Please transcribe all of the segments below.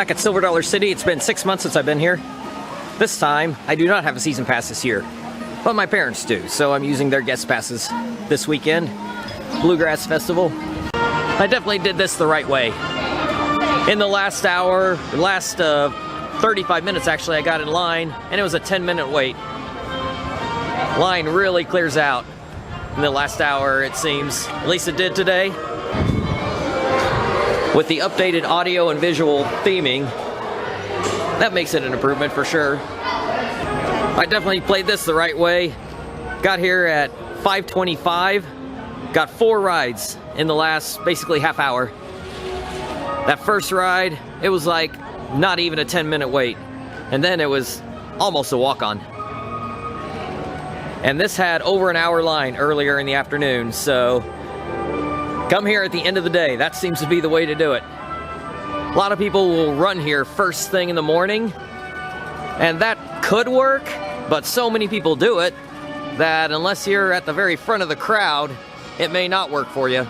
Back at Silver Dollar City. It's been 6 months since I've been here. This time, I do not have a season pass this year, but my parents do, so I'm using their guest passes this weekend. Bluegrass Festival. I definitely did this the right way. In the last 35 minutes actually, I got in line, and it was a 10-minute wait. Line really clears out in the last hour, it seems. At least it did today. With the updated audio and visual theming, that makes it an improvement for sure. I definitely played this the right way. Got here at 5:25. Got 4 rides in the last basically half hour. That first ride, it was like not even a 10-minute wait. And then it was almost a walk-on. And this had over an hour line earlier in the afternoon, so come here at the end of the day. That seems to be the way to do it. A lot of people will run here first thing in the morning, and that could work, but so many people do it that unless you're at the very front of the crowd, it may not work for you.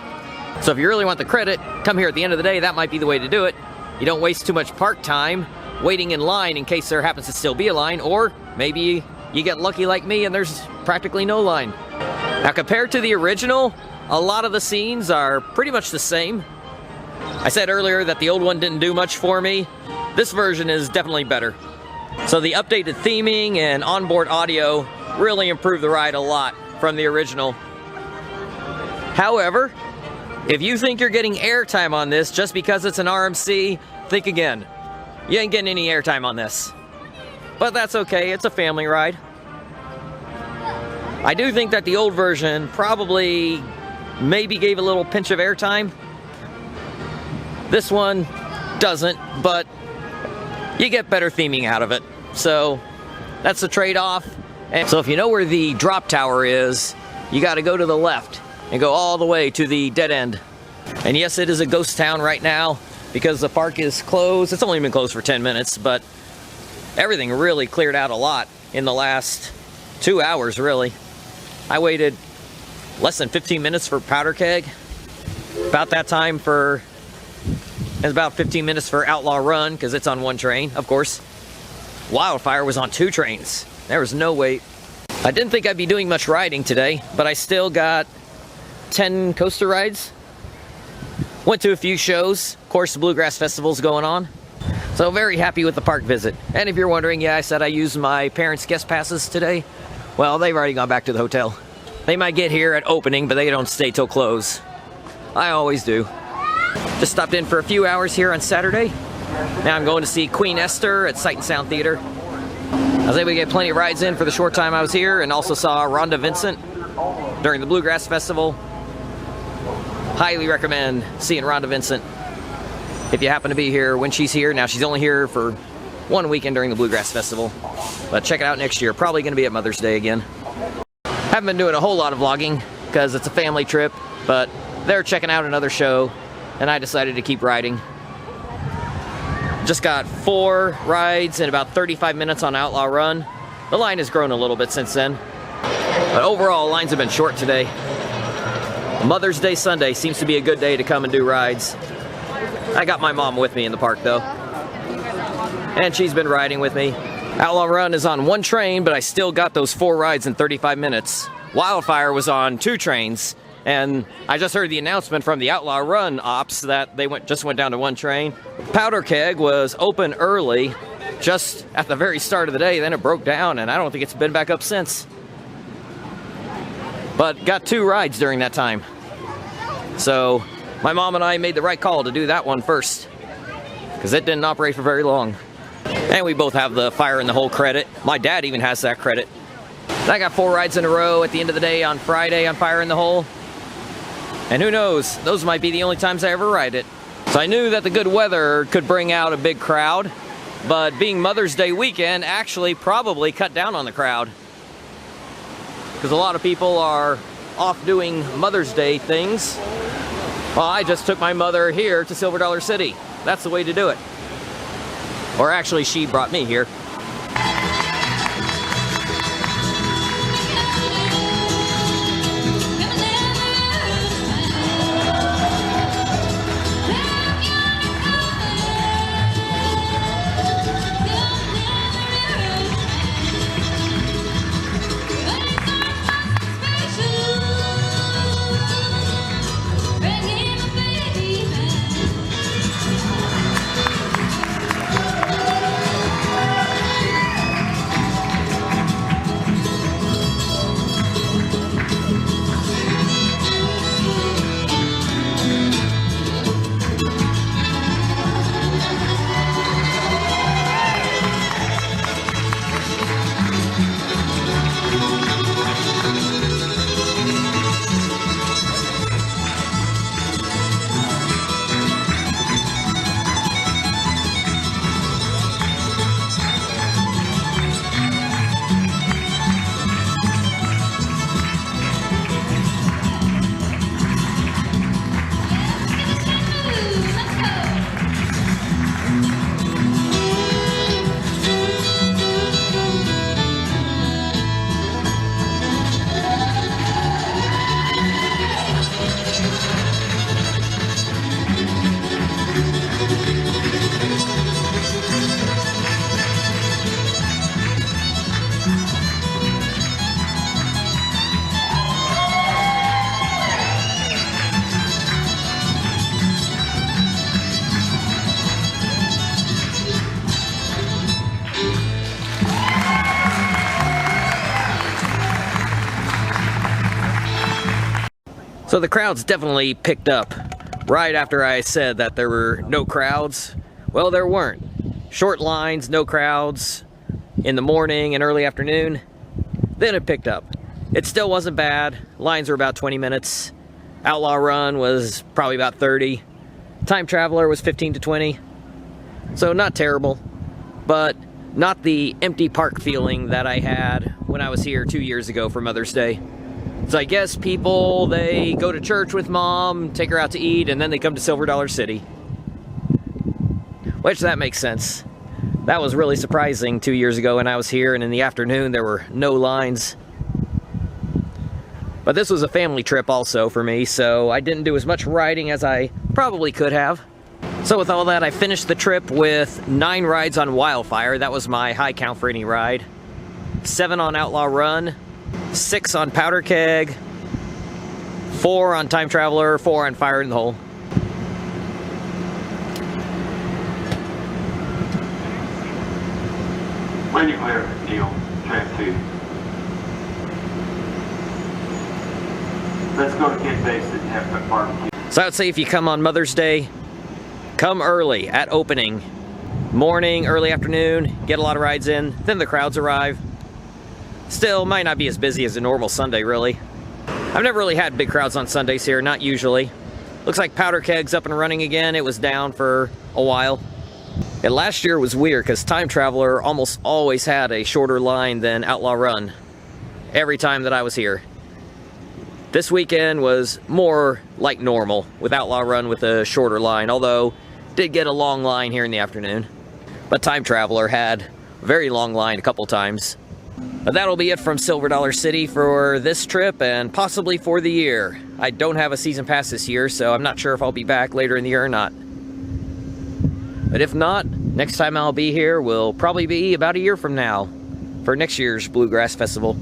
So if you really want the credit, come here at the end of the day. That might be the way to do it. You don't waste too much park time waiting in line in case there happens to still be a line, or maybe you get lucky like me and there's practically no line. Now compared to the original, a lot of the scenes are pretty much the same. I said earlier that the old one didn't do much for me. This version is definitely better. So the updated theming and onboard audio really improved the ride a lot from the original. However, if you think you're getting airtime on this just because it's an RMC, think again. You ain't getting any airtime on this. But that's okay, it's a family ride. I do think that the old version probably maybe gave a little pinch of airtime. This one doesn't, but you get better theming out of it. So that's the trade-off. And so if you know where the drop tower is, you got to go to the left and go all the way to the dead end. And yes, it is a ghost town right now because the park is closed. It's only been closed for 10 minutes, but everything really cleared out a lot in the last 2 hours, really. I waited less than 15 minutes for Powder Keg. About that time for, it's about 15 minutes for Outlaw Run, because it's on one train, of course. Wildfire was on 2 trains. There was no wait. I didn't think I'd be doing much riding today, but I still got 10 coaster rides. Went to a few shows. Of course, the Bluegrass Festival's going on. So very happy with the park visit. And if you're wondering, yeah, I said I used my parents' guest passes today. Well, they've already gone back to the hotel. They might get here at opening, but they don't stay till close. I always do. Just stopped in for a few hours here on Saturday. Now I'm going to see Queen Esther at Sight and Sound Theater. I was able to get plenty of rides in for the short time I was here, and also saw Rhonda Vincent during the Bluegrass Festival. Highly recommend seeing Rhonda Vincent if you happen to be here when she's here. Now she's only here for 1 weekend during the Bluegrass Festival, but check it out next year. Probably going to be at Mother's Day again. Haven't been doing a whole lot of vlogging because it's a family trip, but they're checking out another show and I decided to keep riding. Just got 4 rides in about 35 minutes on Outlaw Run. The line has grown a little bit since then, but overall lines have been short today. Mother's Day Sunday seems to be a good day to come and do rides. I got my mom with me in the park though, and she's been riding with me. Outlaw Run is on 1 train, but I still got those 4 rides in 35 minutes. Wildfire was on 2 trains, and I just heard the announcement from the Outlaw Run ops that they just went down to 1 train. Powder Keg was open early, just at the very start of the day, then it broke down, and I don't think it's been back up since. But got 2 rides during that time. So my mom and I made the right call to do that one first, because it didn't operate for very long. And we both have the Fire in the Hole credit. My dad even has that credit. I got 4 rides in a row at the end of the day on Friday on Fire in the Hole. And who knows, those might be the only times I ever ride it. So I knew that the good weather could bring out a big crowd, but being Mother's Day weekend actually probably cut down on the crowd, because a lot of people are off doing Mother's Day things. Well, I just took my mother here to Silver Dollar City. That's the way to do it. Or actually, she brought me here. So the crowds definitely picked up right after I said that there were no crowds. Well, there weren't. Short lines, no crowds in the morning and early afternoon. Then it picked up. It still wasn't bad. Lines were about 20 minutes. Outlaw Run was probably about 30. Time Traveler was 15 to 20. So not terrible, but not the empty park feeling that I had when I was here 2 years ago for Mother's Day. So I guess people, they go to church with mom, take her out to eat, and then they come to Silver Dollar City. Which, that makes sense. That was really surprising 2 years ago when I was here, and in the afternoon there were no lines. But this was a family trip also for me, so I didn't do as much riding as I probably could have. So with all that, I finished the trip with 9 rides on Wildfire. That was my high count for any ride. 7 on Outlaw Run, 6 on Powder Keg, 4 on Time Traveler, 4 on Fire in the Hole. When you clear, Neil, track 2. Let's go to Kid Base and have a barbecue. So I would say if you come on Mother's Day, come early at opening. Morning, early afternoon, get a lot of rides in, then the crowds arrive. Still, might not be as busy as a normal Sunday, really. I've never really had big crowds on Sundays here, not usually. Looks like Powder Keg's up and running again. It was down for a while. And last year was weird because Time Traveler almost always had a shorter line than Outlaw Run every time that I was here. This weekend was more like normal with Outlaw Run with a shorter line, although did get a long line here in the afternoon. But Time Traveler had a very long line a couple times. But that'll be it from Silver Dollar City for this trip and possibly for the year. I don't have a season pass this year, so I'm not sure if I'll be back later in the year or not. But if not, next time I'll be here will probably be about a year from now for next year's Bluegrass Festival.